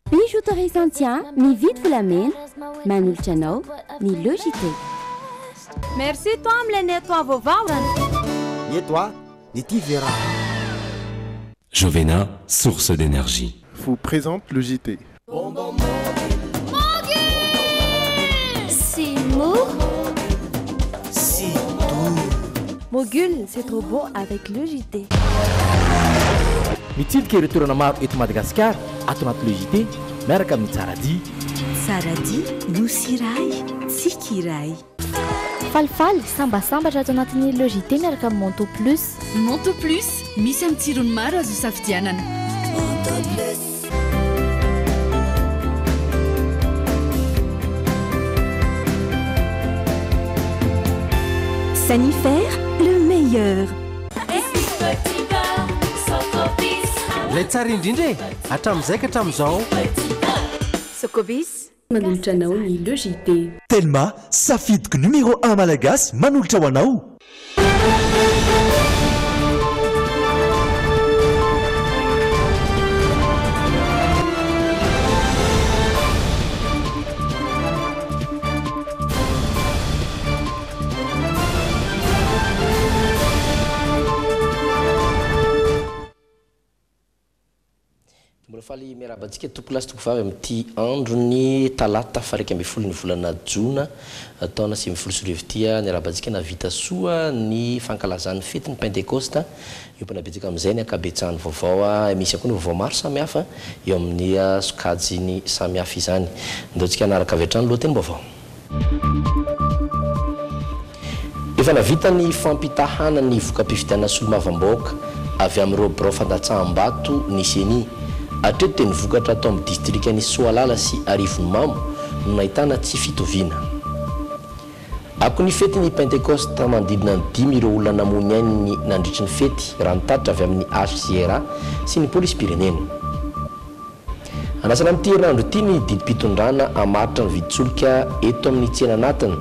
Bijouterie Santian, ny vidy volamena, manolotra anao ny Jite. Merci toi am'ilay nettoie vaovaorana. Nettoie, ny Tivera. Jovena, source d'énergie. Vous présente le Jite. C'est mou. C'est doux. Mogul, c'est trop bon avec le Jite. Mitsidika ireo toerana maro eto Madagasikara ato anaty Jite miaraka amin'ny Saradi nosy iray tsika iray. Falifaly sambasambatra ato anatin'ny Jite miaraka amin'ny Monto Plus. Monto Plus misy amin'ny tsirony maro azo safidianana. Sanifère, le meilleur. Lay tsara indrindra e, hatramin'izay ka hatramin'izao. Sokobis manolotra anao ny Jite. Telma safidiky numéro 1 malagasy manolotra ho anao. Faly miarabantsika tompolasy tokovavy amin'ity androny talata faraiky amby folo ny volana Jona taona 2024 niarabantsika navita soa ny fankalazan'ny fety ny Pentecoste io panabetsaka amin'izay ny akabetsahany vaovao misy koa ny vaovao maro samihafa eo amin'ny sokajiny samihafa izany ndeontsika anaraka avy hatrany loha teny vaovao. Efa navita ny fampitahana ny voka-pifidianana solomavamboaka avy amin'ireo birao fandatsaham-bato ny seni atreto teny vokatra atao amin'ny distrikany Soalala sy Arivomamo no nahitana tsy fitoviana. Ako ny fety ny Pentecoste mandidina ny 5 ireo olona namony ainy nandritry ny fety raha nitatitra avy amin'ny HCRA sy ny polisy pirenena. Anasana amin'ity herinandro ity ny didim-pitondrana hamaritra ny viditsolika eto amin'ny tsena anatiny.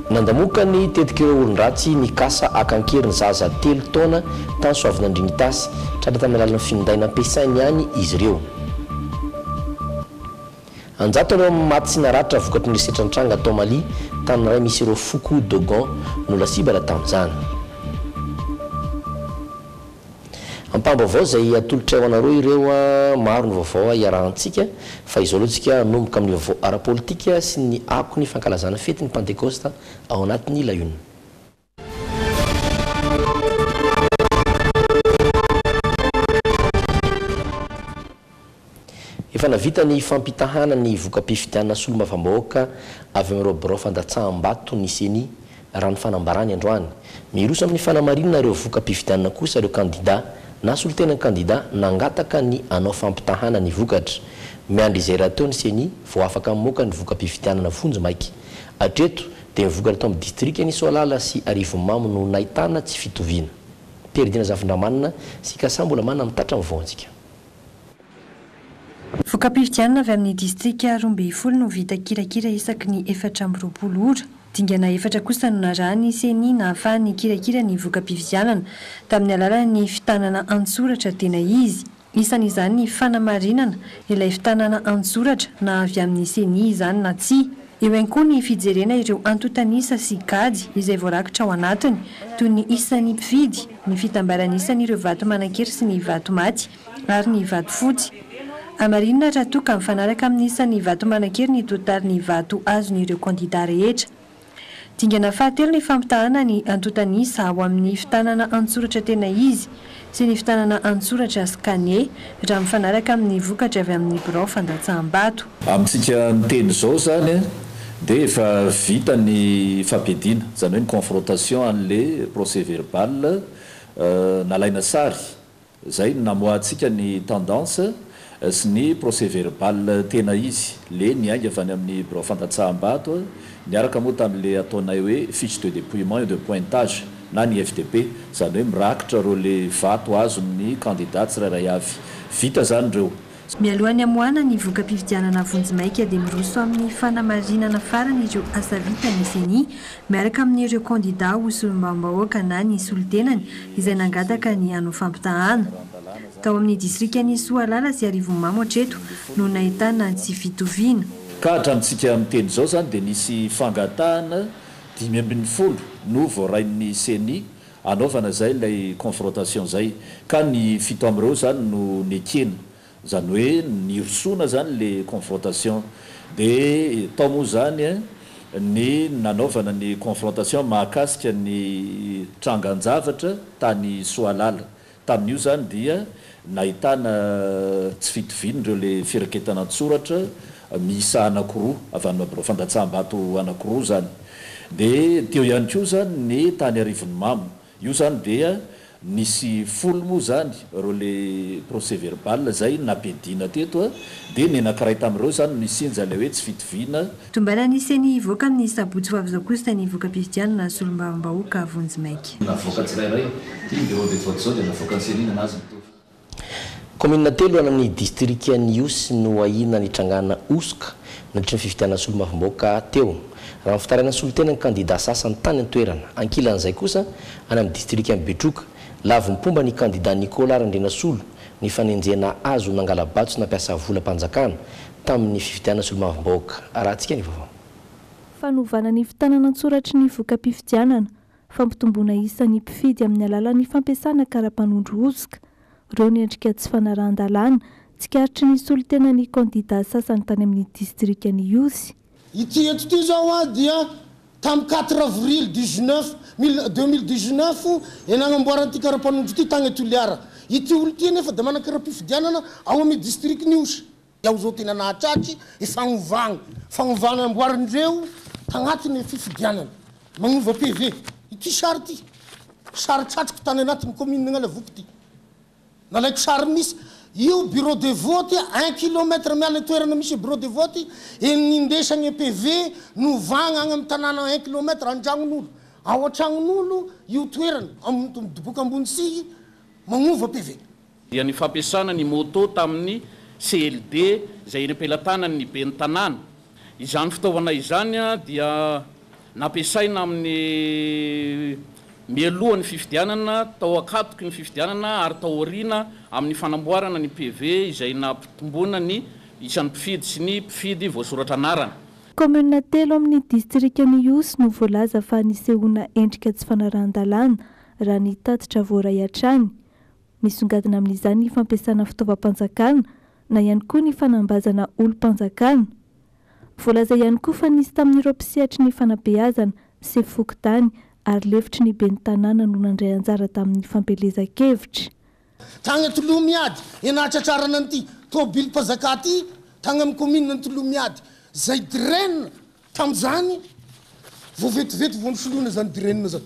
Nandamoka ny tetika ireo olon-dratsy ny kasa akankeriny zaza 3 taona tany soavina andrinitasy tratra tamin'ny alalan'ny findaina ampiasainy ihany izy ireo. Anjato ireo maty sy naratra vokatry ny resetra-nitranga atao Mali tany ray misy ireo foko dogon no lasibala tamin'izany. Ampambavao izay atolotra ao anareo ireo maro ny vaovao iarahantsika fa izao aloha tsika nomboka amin'ny vaovao ara-politika sy ny ako ny fankalazana fety ny Pentecoste ao anatin'ny Layona. Efa navita ny fampitahana ny voka-pifidianana solomavamboaka avy amin'ireo birao fandatsaham-bato ny seni raha ny fanambarany androany. Miroso amin'ny fanamarinana ireo voka-pifidianana kosa ireo kandida na solotena kandida nangataka ny anao fampitahana ny vokatra. Miandry izay raha teo ny seni vao afaka mamoaka ny voka-pifidianana vonjy maiky. Atreto dia vokatra atao amin'ny distrikany Soalala sy Arivomamo no nahitana tsy fitoviana. Peridina Zafindramanina sy Kasambola manana mitatra amin'ny vaontsika. Voka-pifidianana avy amin'ny distrika Rombefolo no vita kirakira isaky ny 420 ora. Dingana 4 kosa no narahany seni nahafahany kirakira ny voka-pifidianana tamin'ny alalan'ny fitanana an-tsoratra tena izy. Isan'izany ny fanamarinana ilay fitanana an-tsoratra na avy amin'ny seni izany na tsy. Eo ihany koa ny fijerena ireo antotanisa sy kajy izay voarakitra ao anatiny toy ny isan'ny mpifidy, ny fitambaranisa ireo vato manan-kery sy ny vato maty ary ny vato fotsy. Amarinina raha toka mifanaraka amin'ny isan'ny vato manan-kery ny totalin'ny vato azon'ireo kandida rehetra. Dingana fahatelo ny fampitahana ny antotanisa ao amin'ny fitanana an-tsoratra tena izy sy ny fitanana an-tsoratra skane raha mifanaraka amin'ny vokatra avy amin'ny birao fandatsaham-bato. Amintsika miteny izao zany dia efa vita ny fampidina zany hoe ny confrontation an'le procès verbal nalaina sary zay namoatsika ny tendance sy ny procès verbal tena izy le niainga avy any amin'ny birao fandatsaham-bato niaraka moa tamin'le ataonay hoe fiche de dépouillement et de pointage na ny FDP zany hoe mirakitra reo le vato azon'ny candidat tsirairay avy. Vita zany reo mialohany amoana ny voka-pifidianana vonjimaika dia miroso amin'ny fanamarinana farany ireo asa vita ny seni miaraka amin'ireo kandida ho solombavam-bahoaka na ny solotenany izay nangataka ny hanao fampitahana. Tao amin'ny distrika ny Soalala sy Arivomamo hatreto no nahitana tsy fitoviana. Ka hatramintsika miteny izao zany dia nisy fangatahana 5 no voarain'ny seni anaovana zay ilay confrontation zay ka ny fito amin'ireo zany no nekena zany hoe nirosona zany le confrontation dia tao moa zany ny nanaovana ny confrontation mahakasika ny trangan-javatra tany Soalala. Tamin'io zany dia nahitana tsy fitoviana ireo le firaketana an-tsoratra miisa anakiroa avy any fandatsaham-bato anakiroa zany. Dia teo ihany koa zany ny tany Arivomamo io zany dia nisy folo moa zany reo le procès verbal zay napedina teto dia ny anankiray tamin'ireo zany misinja le hoe tsy fitoviana. Tombana nisy ivoaka amin'ny sabotsy fahavizakosta ny voka-pifidianana solombavam-bahoaka vonjimaika. Navoaka tsirairay dia voatizao dia navoaka nsenina anazy mitovy. Commune telo amin'ny distrika ny Iosy no ahina nitrangana Oska nandritra ny fifidianana solombavam-bahoaka teo. Raha fitaraina solotena ny kandida sasany tany an-toerana ankilan'izay kosa any amin'ny distrika ny Betroka lavim-pomba ny kandida Nicolas Randrenasolo ny fanenjena azo nangala-batso nampiasa volam-panjakana tamin'ny fifidianana solombavam-bahoaka. Arahantsika ny vaovao. Fanovana ny fitanana an-tsoratry ny voka-pifidianana, fampitomboana isan'ny mpifidy amin'ny alalan'ny fampiasana kara-panondro osika, ireo ny endrika tsy fanarahan-dalàna tsikaritry ny solotena ny kandida sasany tany amin'ny distrika ny Iosy. Ity eto ty zao dia tamin'ny 4 avril 2019 nanamboarana ity kara-panondro ity tagny Toliara. Ity olo ty nefa dia manakara-pifidianana ao amin'ny district ny Iosy. Iaho zao tena nahatraky fagnovana amboarandreo tagnatiny fifidianana magnova PV. Ity sary ty sary tratriko tany anatin'ny commune Ngalavoky ty. Nalaiko sary misy io bureau de vote 1 kilomètre miala toerana misy bureau de vote nindesagny PV novagna agny amin'ny tanàna 1 kilomètre an-dragnon'olo ao an-tragnon'olo io toerana midoboka ambony sihy magnova PV. Dia ny fampiasana ny moto tamin'ny CLD izay repelatanany ben'ny tanàna. Izany fitaovana izany dia nampiasaina amin'ny mialohan'ny fifidianana tao akatoky ny fifidianana ary tao aoriana amin'ny fanamboarana ny PV izay nampitomboana ny isan'ny mpifidy sy ny mpifidy voasoratra anarana. Commune telo amin'ny distrika ny Iosy no voalaza fa nisehoana endrika tsy fanarahan-dalàna raha ny tatitra voaray hatrany. Misongadina amin'izany ny fampiasana fitaovam-panjakana na ihany koa ny fanambazana olo-panjakana. Voalaza ihany koa fa nisy tamin'ireo mpisehatra ny fanabeazana sy fokotany ary lefitry ny ben'ny tanàna no nandray anjara tamin'ny fampelezan-kevitra. Tagny Toloha miady enatratrarana an'ity tôbily mpanjaka ty tagny amin'ny commune ny Toloha miady zay direna tamin'izany vao vetivety vao nisoloana zany direna zany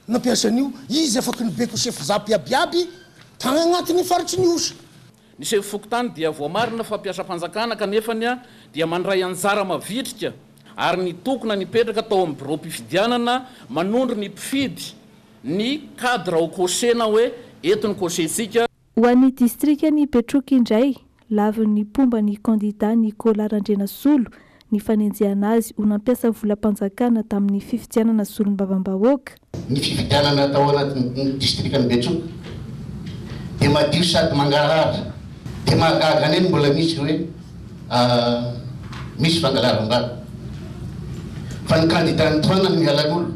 nampiasan'io izy afaka nibeko chef zapy abiaby tagny agnatin'ny faritry ny Iosy. Ny chef fokotany dia voamarina fampiasa mpanjakana kanefany dia mandray anjara mavitrika ary ny tokona nipetraka tao amin'ny bureau mpifidianana manondro ny mpifidy ny cadre ho kosena hoe eto ny kosentsika. Ho an'ny distrika ny Betroka indray lavin'ny pomba ny kandida Nicolas Randrenasolo ny fanenjehana azy ho nampiasa volam-panjakana tamin'ny fifidianana solombavam-bahoaka. Ny fifidianana tao anatin'ny distrika ny Betroka dia madio sady mangarahara dia mahagaga aneny mbola misy hoe misy fangalaram-bary fa ny kandida ny toana ny alan'olo.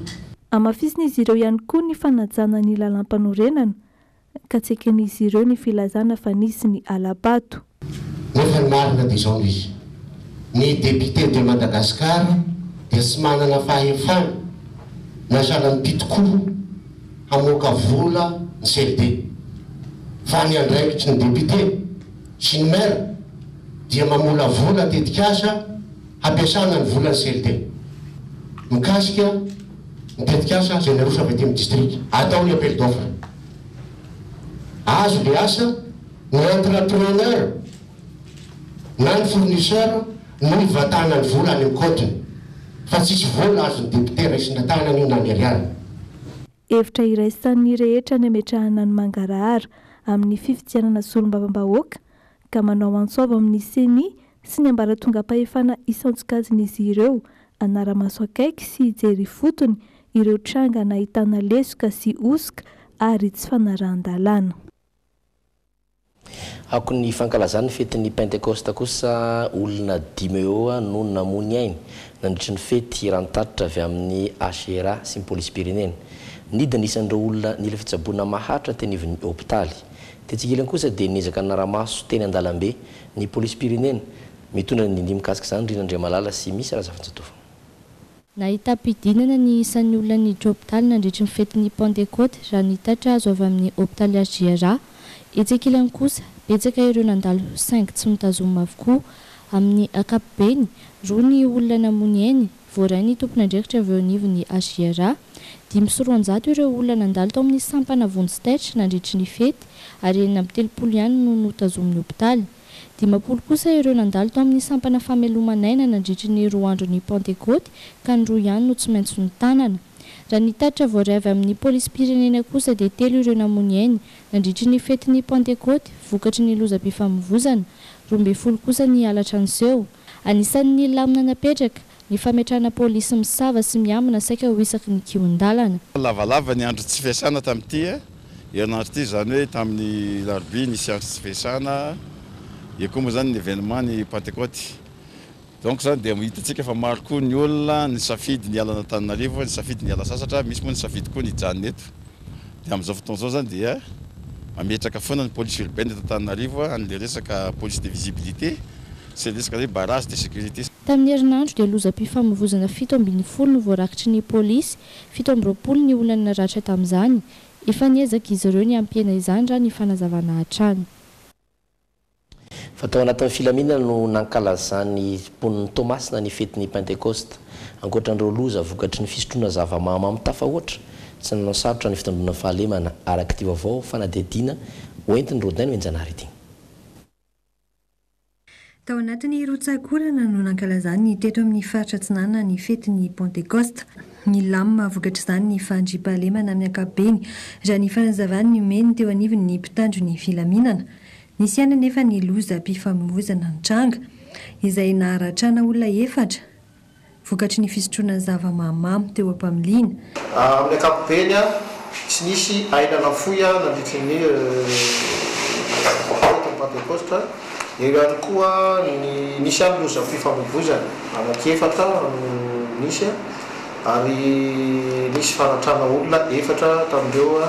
Amafisina izy ireo ihany koa ny fanajana ny lalam-panorenana ka tsy eken'izy ireo ny filazana fa nisy ny alabato. Nefa ny marina dia izao izy ny député de Madagascar dia tsy manana fahefana na sahala ny tokoa hamoaka vola ny CLD fa ny andraikitry ny député sy ny maire dia mamola vola tetikasa hampiasana ny vola ny CLD mikasika ny tetikasa zay narosa avy aty amin'ny district atao ny appel d'offre azo le asa ny entrepreneur na ny fournisseur no ivatana ny vola any amin'ny kotiny fa tsisy vola azo ny député raisina tanany io na ny ariary. Hevitra iraisan'ny rehetra ny ametrahana ny mangarahara amin'ny fifidianana solombavam-bahoaka ka manao antsoava amin'ny seny sy ny ambaratonga-pahefana isantsokajin'izy ireo anara-maso akaiky sy hijery fotony ireo tranga nahitana lesoka sy osoka ary tsy fanarahan-dalàna. Ako ny fankalazany fetin'ny Pentecoste kosa olona 5 eo no namony ainy nandritry ny fety rantatitra avy amin'ny HRA sy ny polisy pirenena. Nidina isan'ireo olona nila fitsaboana maharitra teny ivon'ny hôpitaly. Tetsikilany kosa dia niezaka naramaso teny an-dalambe ny polisy pirenena mitondra ny ndimy mikasika izany Rinandriamalala sy misy razafantsatofa. Nahita-pidinana ny isan'ny olona niditra hôpitaly nandritry ny fetin'ny Pentecote raha nitatra azo avy amin'ny hôpitaly HRA. Etsikilany kosa betsaka ireo nandalo 5 tsy mitazoma avokoa amin'ny ankapobeny roa ny olona namony ainy voaray ny tompon'andraikitra avy eo anivon'ny HRA. 500 ireo olona nandalo tao amin'ny sampana vonjy-taitra nandritry ny fety ary 930 ihany no notazomin'ny hôpitaly. 50 kosa ireo nandalo tao amin'ny sampana famelomanaina nandritry ny roa andron'ny Pentecote ka ny 2 ihany no tsy maintsy ny tanana. Raha nitatra voaray avy amin'ny polisy pirenena kosa dia 3 ireo namony ainy nandritry ny fetin'ny Pentecote vokatry ny lozam-pifamoivoizana. 12 kosa ny halatra anseho. Anisan'ny lamina napetraka ny fametrahana polisy misava sy miamana saika ho isaky ny kion-dalana. Lavalava ny andro tsy fiasana tamin'ity herinandro ity zany hoe tamin'ny larobia nisy andro tsy fiasana io koa moa zany ny événement ny Pentecote. Donc zany dia hitantsika fa maro koa ny olona ny safidy ny alana Antananarivo, ny safidy ny ala sasatra, misy moa ny safidy koa ny hijanona eto. Dia amin'izao fotoana izao zany dia mametraka foana ny police urbaine eto Antananarivo an'ilay resaka police de visibilité sy resaka hoe barrage de sécurité. Tamin'ny herinandro dia lozam-pifamoivoizana 7 no voarakitry ny polisy, 7 ny olona naratra tamin'izany. Efa niezaka izy ireo ny ampiana izany raha ny fanazavana hatrany. Fa tao anatin'ny filaminana no nankalazany mponiny Tomasina ny fetin'ny Pentecoste. Ankoatran'ireo loza vokatry ny fisotroana zava-mahamamo tafahoatra tsy nanao sarotra ny fitandrona fahalemana araka ty vaovao fanadihadiana hoentiny Rodainy Menjanary ity. Tao anatin'ny rotsakorana no nankalazany teto amin'ny faritra Tsinana ny fetin'ny Pentecoste. Ny lamma vokatry izany ny fandriam-pahalemana amin'ny ankapobeny raha ny fanazavany ny omeny teo anivony ny mpitandro ny filaminana. Nisy ihany nefa ny lozam-pifamoivoizana ny tranga izay naharatrana olona 4 vokatry ny fisotroana zava-mahamamo teo am-pamiliana. Amin'ny ankapobeny tsy nisy ainana foya nandritry ny Pentecoste. Eo ihany koa nisy ihany lozam-pifamoivoizana anaky-4 nisy ary nisy fanatrana olona 4 tamin'ireo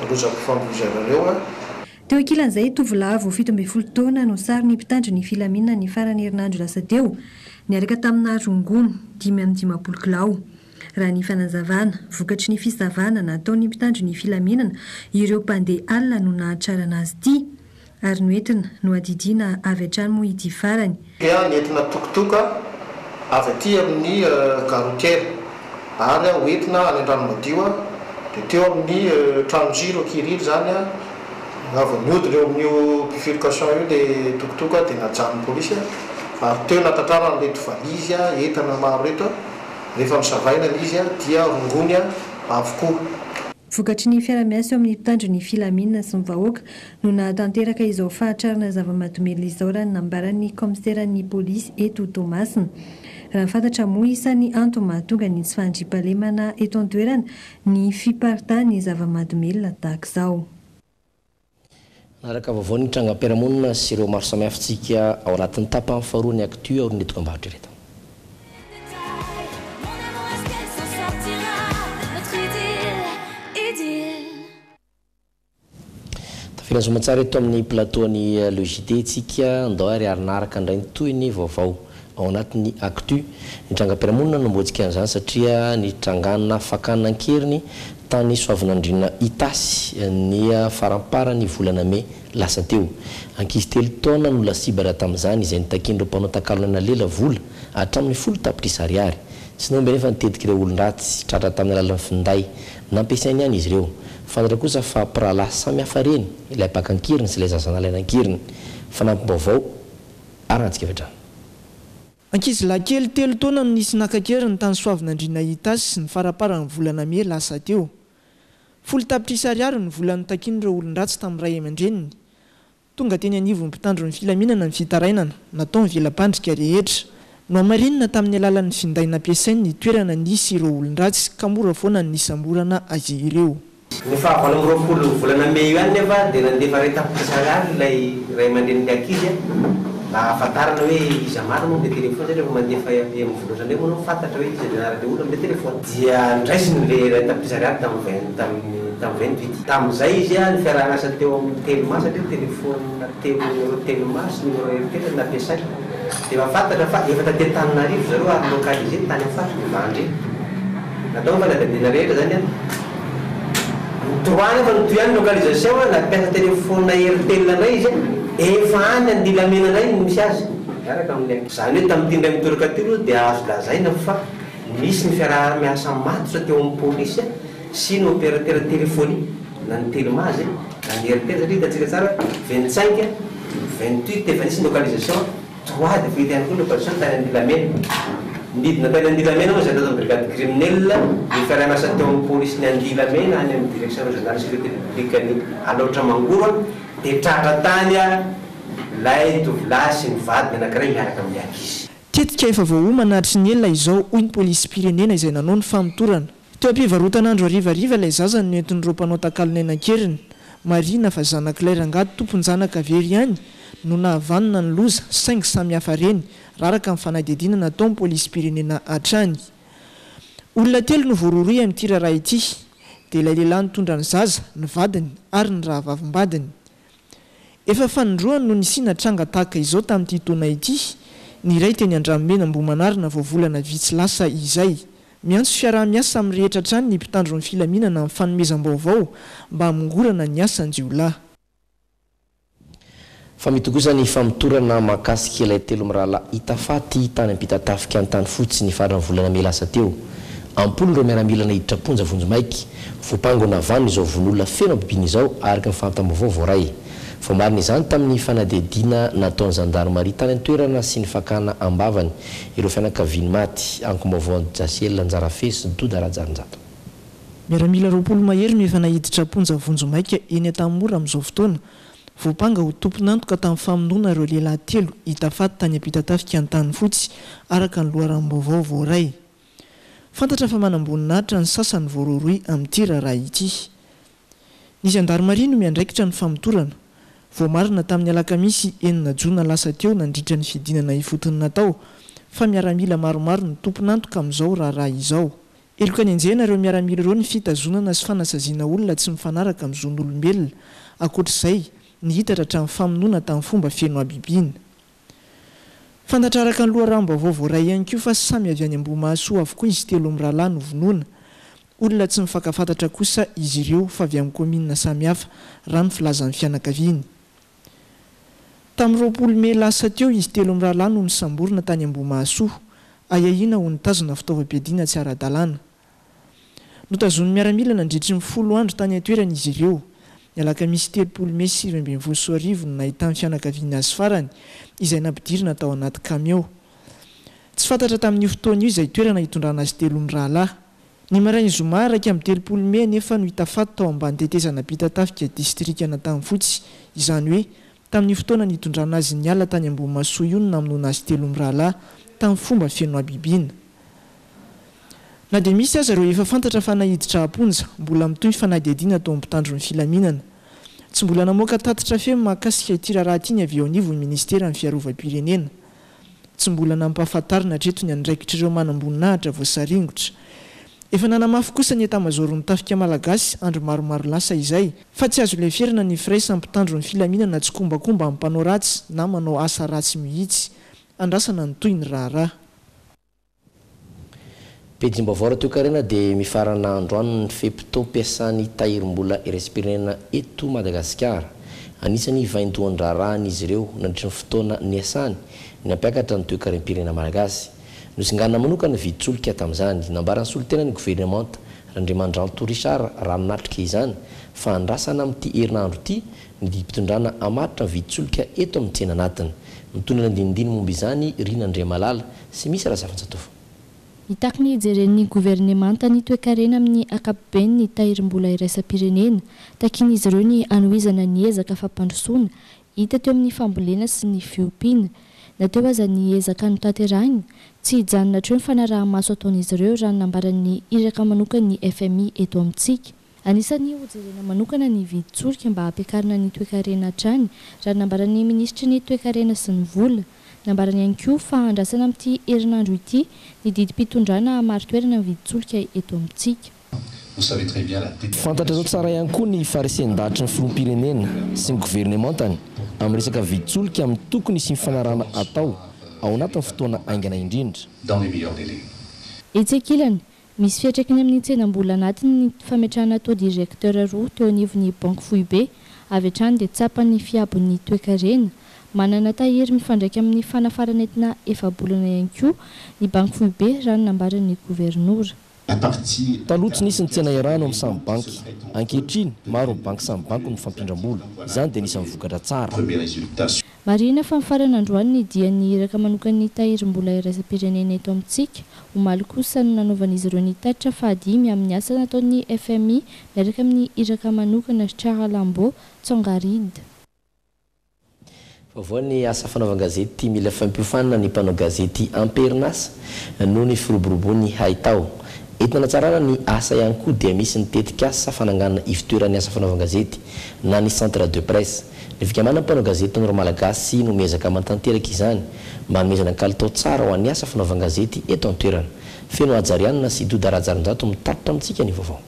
lozam-pifamoivoizana ireo. Teo ankilan'izay tovolahy vao 17 taona no sary ny mpitandro ny filaminana ny farany herinandro lasa teo niaraka tamina rongony 5-10 kilao. Raha ny fanazavana vokatry ny fisavana nataony mpitandro ny filaminana ireo mpandeha alina no nahatrarana azy ity ary noentina no adidiana avy hatrany moa ity farany. Nentina tokotoka avy aty amin'ny garotiera ary hoentina any an-dranomadio dia teo amin'ny tranojiro akiriry zany avy niodina eo amin'io bifurcation io dia tokotoka dia najanony polisy ary teo natatrana n'ilay tovalizy entana maro reto rehefa misavaina izy dia rongony avokoa. Vokatry ny fiara-miasa eo amin'ny mpitandro ny filaminana sy ny vahoaka no nahatanteraka izao fahatrarana zava-mahadomely izao raha nambaran'ny komiseran'ny polisy eto Tomasina. Raha ny fantatra moa isan'ny antony mahatonga ny tsy fandriam-pahalemana eto an-toerana ny fiparitahan'ny zava-mahadomelina tahaka izao. Araka vaovao ny trangam-piarahamonina sy ireo maro samihafantsika ao anatin'ny tapany faharoa ny actu ao ny dokam-barotra ireto. Filansoma tsara eto amin'ny plateau-ny le Jite tsika andao ary arinaraka indray ny toy ny vaovao ao anatin'ny actu. Ny trangam-piarahamonina no mboantsika an'izany satria ny tranganana fakana ankeriny tany soavinandrina itasy ny faramparany volana May lasa teo. Ankizy 3 taona no lasibara tamin'izany izay nitakindreo mpanao takalona lela vola hatramin'ny 10 tapitrisa ariary. Tsy nombe nefa nitetika ireo olon-dratsy tratra tamin'ny alalan'ny finday nampiasainy ihany izy ireo. Fantatra kosa fa piralahy samy hafa reny ilay mpakankiriny sy ilay zazanalaina ankiriny fanampim-baovao arantsika efatrano. Ankizy lahy kely 3 taona no nisy nankakeriny tany soavinandrina itasy sy ny faraparany volana May lasa teo. 10 tapitrisa ariary ny volan'ny takindreo olon-dratsy tamin'ny ray aman-dreniny. tonga teny anivon'ny mpitandro ny filaminana ny fitarainana natao ny velam-pandrika rehetra no amarinina tamin'ny alalan'ny finday nampiasainy ny toerana nisy ireo olon-dratsy ka mora foana ny nisamborana azy ireo. Ny fahavalo amby 20 volana Mey io any nefa dia nandefa ray tampon-tsaray ilay ray aman-dreniny ankizy mba ahafantarana hoe izy marina moa dia telefona rehefa mandefa amin'ny voalohany moa no fantatra hoe izy anarany olona amin'ny telefona dia ndraisiny le ray tampon-tsaray tamin'ny 28 tamin'izay izy ny fiaraha-miasa teo amin'ny telomars satria telefona telomars numéro eritela nampiasay dia mafantatra fa efa tatety Tananarivo zareo ary localisé tany amin'ny faritra Vandry natao fanadadina rehetra zany a Juin efa notoy any localisation nampiasa telefona eritela indray izy efa any Andilamena indray no misy azy miaraka amin'ny zany hoe tamin'ity ndray mitoraka ty aloha dia azo lazaina fa misy ny fiaraha-miasa matotra teo amin'ny polisy sy ny opérateur téléphonie na ny telemazy na ny eritela satria hitantsika tsara 25 28 efa nisy localisation 3 dia fehity ihany koa localisation tany Andilamena nidina tany Andilamena moa zay atao brigade criminelle ny fiaraha-miasa teo amin'ny polisy ny Andilamena any amin'ny direction régionale sécurité publique ny aloatra mangoro dia tratra tany lay tovolahy sy ny vady anankiray miaraka amin'ny ankizy. Tetika efa voaomana hatry ny elona izao hoy ny polisy pirenena izay nanao ny famotorana. Teo am-pivarotan'andro arivariva ilay zaza no entin'ireo mpanao takalona enan-keriny. Marina fa zanak'ilay rangahy tomponjanaka very ihany no nahavanona ny loza saingy samihafa reny raraka amin'ny fanadihadiana natao ny polisy pirenena hatrany. Olona telo no voaroroy amin'ity raharaha ity dia ilay lehilahy nitondra ny zaza, ny vadiny ary ny rahavavim-badiny. Efa fanindroany no nisina tranga tahaka izao tamin'ity taona ity. Ny iray teny Andramomena Ambohimanarina voavolana vitsy lasa izay. Miantso fiaraha-miasa amin'ny rehetra trany ny mpitandro ny filaminana amin'ny fanomezam-baovao mba hamongorana ny asany jiolahy. Fa mitokosa ny famotorana mahakasika ilay telo mirahalahy hitafaty tany ampita-tafika ny tany fotsy ny farany volana Mey lasa teo. Ampolo ireo miaramilana hiditra-ponja vonjomaiky voapangona vanona izao von'olona feno bibiny izao araka ny famtam-baovao voaray. Fomarina izany tamin'ny fanadihadiana nataon'ny gendarmerie tany an-toerana sy ny fakana ambavany ireo fianakaviany maty ankomaovao Jasiel Anjarafesy Doda Rajarinjato. Miaramila 20 mahery no efa nahiditra ponja vonjomaika eny Antamora amin'izao fotoana. Voapanga ho tompon'antoka tamin'ny famonoana ireo lehilahy telo hitafaty tany ampita-tafika ny tany fotsy araka ny loharam-baovao voaray. Fantatra fa manamboninahitra ny sasany voaroroy amin'ity raharaha ity. Ny gendarmerie no miandraikitra ny famotorana. Voamarina tamin'ny alakamisy 9 Jona lasa teo nandritra ny fidinana ifotony natao fa miaramila maromaro ny tompon'antoka amin'izao raharaha izao. Eloka ny anjehana ireo miaramila ireo ny fitazonana sy fanasaziana olona tsy mifanaraka amin'ny zon'olombelona. Ankoatr'izay ny hitatra hatramin'ny famonoana tamin'ny fomba feno abibina. Fantatraraka ny loharam-baovao voaray ihany koa fa samy avy any Ambohimahasoa avokoa izy telo amin'ny rahalahy no vonoana. Olona tsy mifankafantatra kosa izy ireo fa avy amin'ny kominina samihafa raha ny filazan'ny fianakaviany. Tamin'ny 20 Mey lasa teo izy telo amin'ny rahalahy no nisamborina tany Ambohimahasoa. Ayahiana ho nitazona fitaovam-piadiana tsy ara-dalàna. Notazon'ny miaramila nandritry ny 10 andro tany an-toerana izy ireo. Ny alakamisy 30 Mey 2024 no nahitany fianakaviana azy farany izay nampidirina tao anaty kamiao. Tsy fantatra tamin'ny fotoana io izay toerana hitondrana azy telo ny rahalahy. Ny marainy zoma araka amin'ny 30 Mey nefa no hitafaty tao ambany tetezana ampita-tafika distrikana tany fotsy. Izany hoe tamin'ny fotoana nitondrana azy ny ala tany Ambohimahasoa io no namonoana azy telo ny rahalahy tamin'ny fomba feno abibina. Na dia misy aza ireo efa fantatra fa nahiditra amponja mbola mitoy fanadihadiana tao ampitandro ny filaminana. Tsy mbola namoaka tatitra femo mahakasika ity raharaha ity ny avy eo anivon'ny ministera ny fiarovam-pirenena. Tsy mbola nampahafantarina hatreto ny andraikitra ireo manamboninahitra voasaringotra. Efa nanamafy kosa ny etamajoro mitafika malagasy andro maromaro lasa izay fa tsy azo leferina ny firaisa ampitandro ny filaminana tsy kombakomba amin'ny mpanao ratsy na manao asa ratsy mihitsy. Andrasana ny toy ny raharaha. Pejim-baovao raha toe-karena dia mifarana androany ny feptom-piasan'ny tahirim-bola iresim-pirenena eto Madagasikara. Anisany vaindohan'ny raharahany izy ireo nandritry ny fotoana ny asany ny ampiakatra ny toe-karem-pirenena malagasy. Nosingana manokana viditsolika tamin'izany nambarany solotena ny gouvernemanta Randriamandranto Richard raha natrika izany fa andrasana amin'ity herinandro ity ny dipitondrana hamaritra ny viditsolika eto amin'ny tsena anatiny. Mitondra andinindiny momba izany Rina Andriamalala sy misy raha zafantsatofa. Hitako ny hijeren'ny gouvernemanta ny toe-karena amin'ny ankapobeny ny tahirim-bola iraisam-pirenena takin'izy ireo ny anohizana ny ezaka fampandrosoana hita teo amin'ny fambolena sy ny fiompiana. Nateo aza ny ezaka no tanterahina tsy hijanona hatreo ny fanaraha-maso ataon'izy ireo raha nambaran'ny iraka manokany FMI eto amintsika. Anisany hojerena manokana ny viditsorika mba hampiakarina ny toekarena hatrany raha nambaran'ny ministra ny toekarena sy ny vola. Nambarany ihany koa fa andrasana amin'ity herinandro ity ny didim-pitondrana maro toerana ny viditsorika eto amintsika. Fantatra zao tsara ihany koa ny farisendahatra ny filoham-pirenena sy ny governementany amin'ny resaka viditsolika amin'ny tokony sy ny fanarahana atao ao anatin'ny fotoana aingana indrindra. Etsekilany misy fiatraikany amin'ny tsenam-bola anatiny ny fametrahana tao direkteur roa teo anivon'ny banky foibe avy hatrany dia tsapan'ny fiabon'ny toekarena. Manana tahiry mifandraika amin'ny fanafarana entina efa-bolana ihany koa ny banky foibe raha nambaran'ny gouvernoura. Taloha tsy nisy ny tsena iarahana amin'ny samy banky. Ankehitriny maro ny banky samy banky no mifampindram-bola. Izany dia nisy mivokatra tsara. Marina fa mifarana androany dia ny iraka manokany tahirim-bola iraisam-pirenena eto amintsika omaly kosa no nanaovan'izy ireo ny tatra fahadimy amin'ny asa nataon'ny FMI miaraka amin'ny iraka manokana Charles Lambeau Tsongarida. Vaovao ny asa fanaovan-gazety mila fampiofanana ny mpanao gazety Ampernas noho ny firoborobony haitao. Entina tsarana ny asa ihany koa dia misy nitetika asa fananganana ivitoeran'ny asa fanaovan-gazety na ny centre de presse. Ny fikamana mpanao gazety noro malagasy no miezaka mantanteraka izany mba nomezana kalitao tsara ho an'ny asa fanaovan-gazety eto an-toerana. Feno ajarianina sy dodarajaronjato mitatitra amintsika ny vaovao.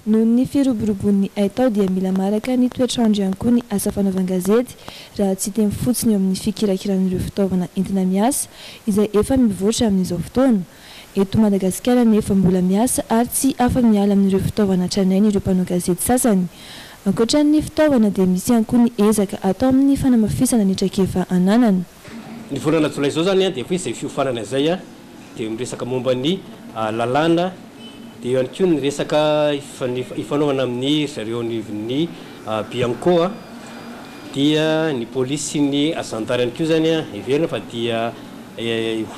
Noho ny firoborobon'ny haitao dia mila maraka ny toetrandro ihany koa ny asa fanaovan-gazety raha tsy teny fotsiny eo amin'ny fikirakiran'ireo fitaovana entina miasa izay efa mivoatra amin'izao fotoana. Eto Madagasikara nefa mbola miasa ary tsy afa miala amin'ireo fitaovana tranainy ireo mpanao gazety sasany. Ankoatran'ny fitaovana dia misy ihany koa ny ezaka atao amin'ny fanamafisana ny traikefa ananana. Ny volana jolay zao zany dia izay fiofanana izay dia miresaka momba ny lalàna dia ihany koa ny resaka ifanaovana amin'ny zareo ny Bianco dia ny polisy sy ny azandary ihany koa zany heverina fa dia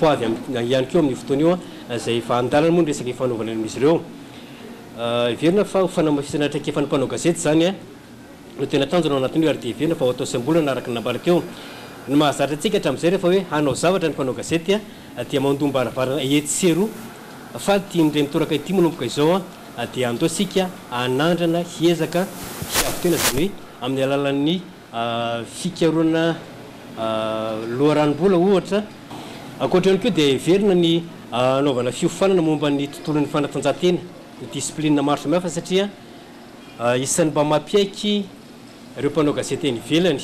hoavy ihany koa amin'ny fotoana io izay fa andalana moa ny resaka ifanaovana amin'izy ireo. Heverina fa fanamafisana traikefa ny mpanao gazety zany no tena tanjona ao anatin'io ary dia heverina fa atao sembolana araka ny nambara teo. Ny mahazatra antsika hatramin'izay rehefa hoe hanao zavatra ny mpanao gazety dia mandomba aravarana etsero fa tia ndray mitoraka ity manomboka izao dia andao sika anandrana hiezaka hiavitena zany hoe amin'ny alalan'ny fikaroana loharanimbola ohatra. Ankoatra ihany koa dia heverina ny anaovana fiofanana momba ny tontolon'ny fanatanjahantena ny disiplinina maro samihafa satria isan'ny mba mampiaiky ireo mpanao gazety eny ivelany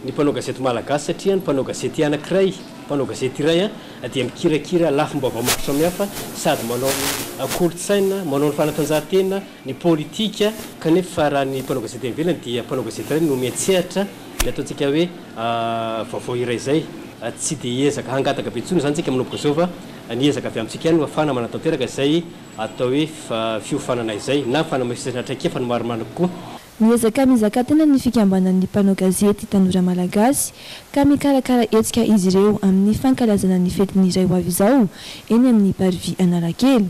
ny mpanao gazety malagasy satria ny mpanao gazety anankiray mpanao gazety iray dia mikirakira lafim-baovao maro samihafa sady manao kolotsaina manao ny fanatanjahantena ny politika kanefa raha ny mpanao gazety eny ivelany dia mpanao gazety iray no miantsehatra ny ataontsika hoe vaovao iray zay tsy dia ezaka hangataka be tsony zany tsika manomboka zao fa ny ezaka avy amintsika ihany afana manatanteraka izay atao hoe fiofanana izay na fanamafisana traikefa ny maromaro kokoa. Miezaka mizaka tena ny fikambanan'ny mpanao gazety tanora malagasy ka mikarakara hetsika izy ireo amin'ny fankalazana ny fetiny iray ho avy izao eny amin'ny parvis Analakely.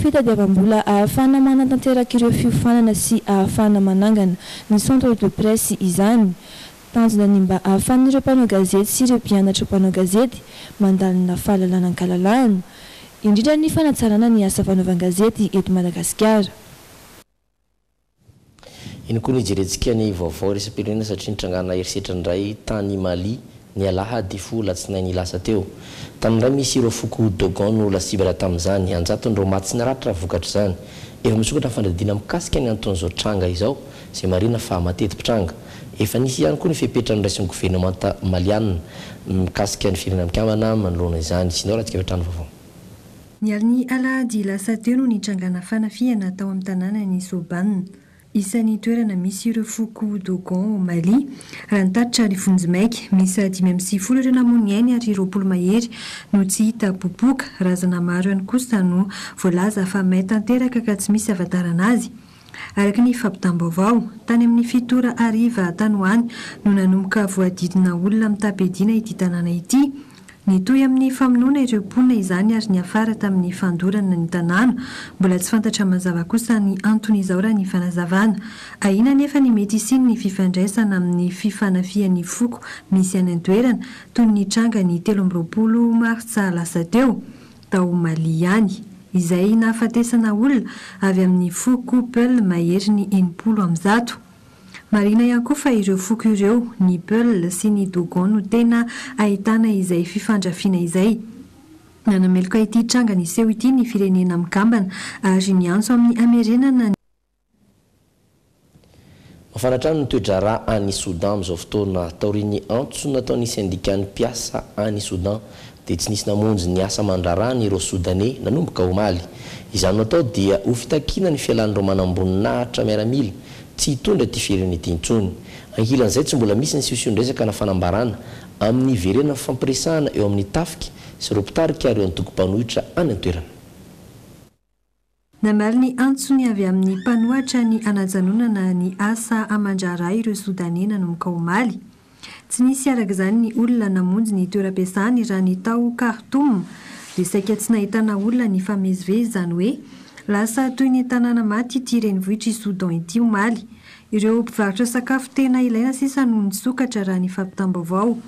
Fitadiavam-bola ahafana manatanteraka ireo fiofanana sy ahafana manangana ny centre de presse izany. Tanjona ny mba ahafan'ireo mpanao gazety sy ireo mpianatra mpanao gazety mandalina fahalalana ankalalahana indrindra ny fanatsarana ny asa fanaovan-gazety eto Madagasikara. Iny koa ny jerentsika ny vaovao resam-pirenena satria nitrangana herisetra ndray tany Mali ny alahady fola tsinainy lasa teo. Tanindray misy ireo foko Dogon no lasibara tamin'izany anjatondreo maty sy naratra vokatra izany. Efa misokatra fandradina mikasika ny anton'izao tranga izao izay marina fa mateti-pitranga. Efa nisy ihany koa ny fepetra ny raisin'ny gouvernemanta maliana mikasika ny firenena mikamana manoloana izany sy naorantsika fetrano vaovao. Ny aliny alahady lasa teo no nitrangana fanafiana tao amin'ny tanàna ny Soban. Isan'ny toerana misy ireo foko Dogon Mali raha nitatitra ny vonjimaiky misy 5 ireo namony ainy ary 20 mahery no tsy hita boboka razana maro ihany kosa no voalaza fa may tanteraka ka tsy misy avatarana azy. Araka ny fampitam-baovao tany amin'ny fitora ariva tany ho any no nanomboka voadidina olona mitapedina ity tanàna ity. Nitoy amin'ny famonoana ireo mponina izany ary niafara tamin'ny fandorana ny tanàna, mbola tsy fantatra mazava kosa ny anton'izao raha ny fanazavana. Ahina nefa ny mety isiny ny fifandraisana amin'ny fifanafian'ny foko misy any an-toerana toy ny tranga ny 13 martsa lasa teo tao Mali ihany, izay nahafatesana olona avy amin'ny foko Peul mahery ny 80. Marina ihany koa fa ireo foko ireo ny Peul sy ny Dogon no tena ahitana izay fifandrafiana izay. Nanameloka ity tranga niseho ity ny firenena mikambana ary niantso amin'ny hamerenana. Mafanatrano ny toedrara any Soudan amin'izao fotoana taorian'ny antso nataon'ny syndicat-ny mpiasa any Soudan dia tsy nisy namonjy ny asa mandrarany ireo Soudanais nanomboka omaly. Izany natao dia ho fitakina ny fialan'ireo manamboninahitra miaramila tsy hitondra ty firenena ity intsony. Ankilan'izay tsy mbola misy ny siosindresaka na fanambarana amin'ny verena fampiresahana eo amin'ny tafika sy ireo mpitarika ireo antoko-mpanohitra any an-toerana. Namaly ny antsony avy amin'ny mpanohatra ny anajanonana ny asa amandrara ireo Soudanais nanomboka omaly. Tsy nisy araka izany ny olona namonjy ny toeram-piasany raha ny tao Khartoum dia saika tsy nahitana olona ny famezivezy izany hoe lasa toy ny tanàna maty ity renivohitra Soudan ity omaly. Ireo mpivarotra sakafo tena ilaina sisa no nisokatra raha ny fampitam-baovao.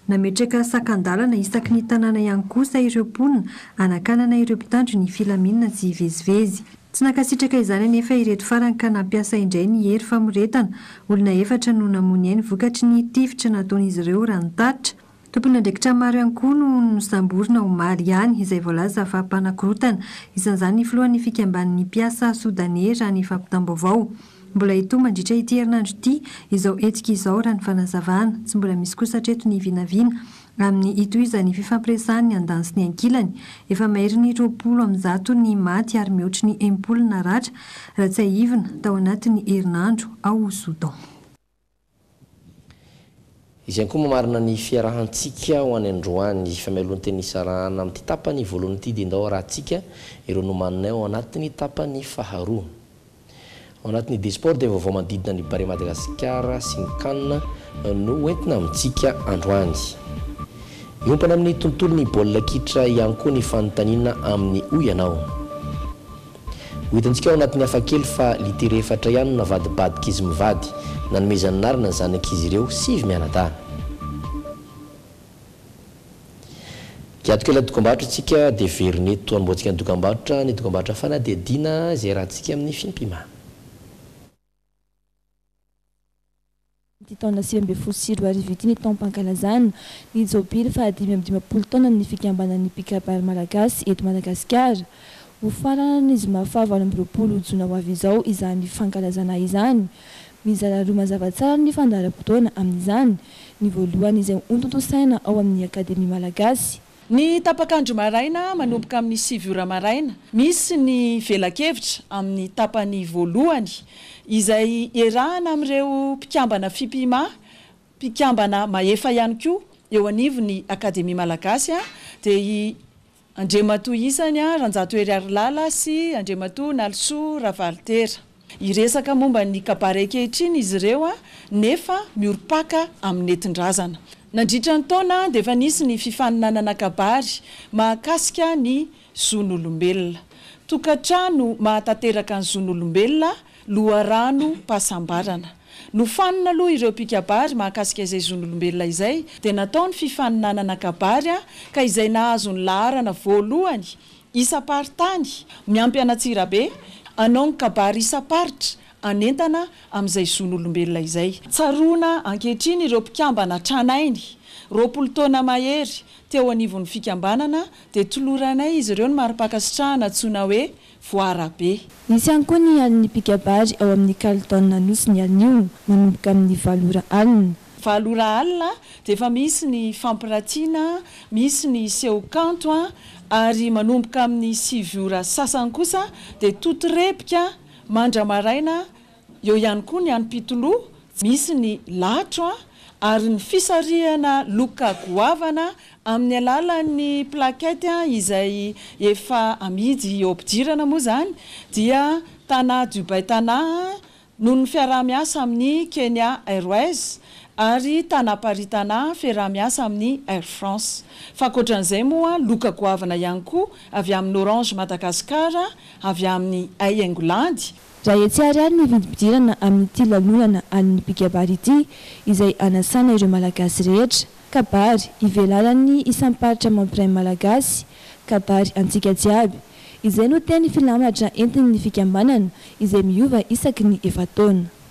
Nametraka sakan-dalana isaky ny tanàna ihany kosa ireo mponina anakanana ireo mpitandro ny filaminana tsy hivezivezy. Tsy nakasitraka izany anefa ireto farany ka nampiasa indray ny hery famoretana. Olona 4 no namony ainy vokatry ny tifitra nataon'izy ireo raha nitatitra. Tompon'andraikitra maro ihany koa no nosamborina omaly ihany izay voalaza fa mpanakorotana. Isan'izany ny filohan'ny fikamban'ny mpiasa Soudanais raha ny fampitam-baovao. Mbola ito mandritra ity herinandro ity izao etika izao raha ny fanazavana. Tsy mbola misy kosa hatreto ny vinavina amin'ny itoizany fifampiresahan'ny andany sy ny ankilany. Efa mahery ny 20 ny maty ary mihoatry ny 80 naratra raha tsy ahivina tao anatin'ny herinandro ao Soudan. Izay koa mamarina ny fiarahantsika ho any androany famelohan'ny tenisarahana amin'ny tapany voalohany ity dia ndao rahantsika ireo nomanina ao anatin'ny tapany faharoa. Ao anatin'ny Desport dia vaovao manodidina ny Bare Madagasikara sy ny Cannes no entina amintsika androany. Iompana amin'ny tontolon'ny baolina kitra ihany koa ny fanontaniana amin'ny oyanao. Ho hitantsika ao anatin'ny hafakely fa litera 4 ihany no navadibadika izy mivady nanomezany narina ny zanak'izy ireo 7 mianadahy. Kiatoko ela dokam-barotra tsika dia verine toanomboantsika ny dokam-barotra ny dokam-barotra fanadihadiana izay rahantsika amin'ny fimpima. Ity taona 2024 ity ny taom-pankalazana ny jobily fa 5 taona ny fikambanan'ny pick-up malagasy eto Madagasikara. Ho farana izy mahafava 20 jona ho avy izao izany fankalazana izany. Mizara roa mazava tsara ny fandaharam-potoana amin'izany. Ny voalohany izay ontontosaina ao amin'ny akademia malagasy. Ny tapakandro maraina manomboka amin'ny 7 maraina, misy ny velakevitra amin'ny tapany voalohany izay erahana amin'ireo mpikambana fipima, mpikambana maefa ihany koa eo anivon'ny akademia malagasy dia Andriamatoa isany Ranjato Eriarilala sy Andriamatoa Nalisoa Ravalitera. Iresaka momba ny kabare ankehitriny izy ireo nefa mioropaka amin'ny entin-drazana. Nandritra ny taona dia efa nisy ny fifaninanana kabary mahakasika ny zon'olombelona. Tokantrano mahatanteraka ny zon'olombelona, loharano pahasambarana. Nofanina aloha ireo mpikabary mahakasika izay zon'olombelona izay dia natao ny fifaninanana kabary ka izay nahazo ny laharana voalohany isa-paritany miampy anatsirabe anao ny kabary isa-paritra anentana amin'izay zon'olombelona izay. Tsaroana ankehitriny ireo mpikambana tranainy 20 taona mahery teo anivon'ny fikambanana dia toloranay izy ireo ny maripakasitrahana tsoina hoe voarabe. Nisy ihany koa ny alin'ny pikabary ao amin'ny Carlton nosy ny aliny manomboka amin'ny valora alina. Valora alina dia efa misy ny fampiratiana, misy ny sehokanto ary manomboka amin'ny 7 ora sasany kosa dia totorepika mandramaraina eo ihany koa ny anim-pitoloha, misy ny latro ary ny fisarihana loka goavana amin'ny alalan'ny plakety izay efa amidy eo ampidirana moa zany dia Tana Dubai Tana noho ny fiaraha-miasa amin'ny Kenya Airways ary tanaparitana feramiasa amin'ny Air France. Fa ankoatran'izay moa loka goavana ihany koa avy amin'ny Orange Madagasikara, avy amin'ny Ay England. Raha etsy ariary ny vidim-pidirana amin'ity lalonana an'ny pikabary ity izay anasana ireo malagasy rehetra. Kabary ivelarany isam-paritra mampiray malagasy, kabary antsika jiaby. Izay no teny filamatra entin'ny fikambanana izay miova isaky ny 7 taona.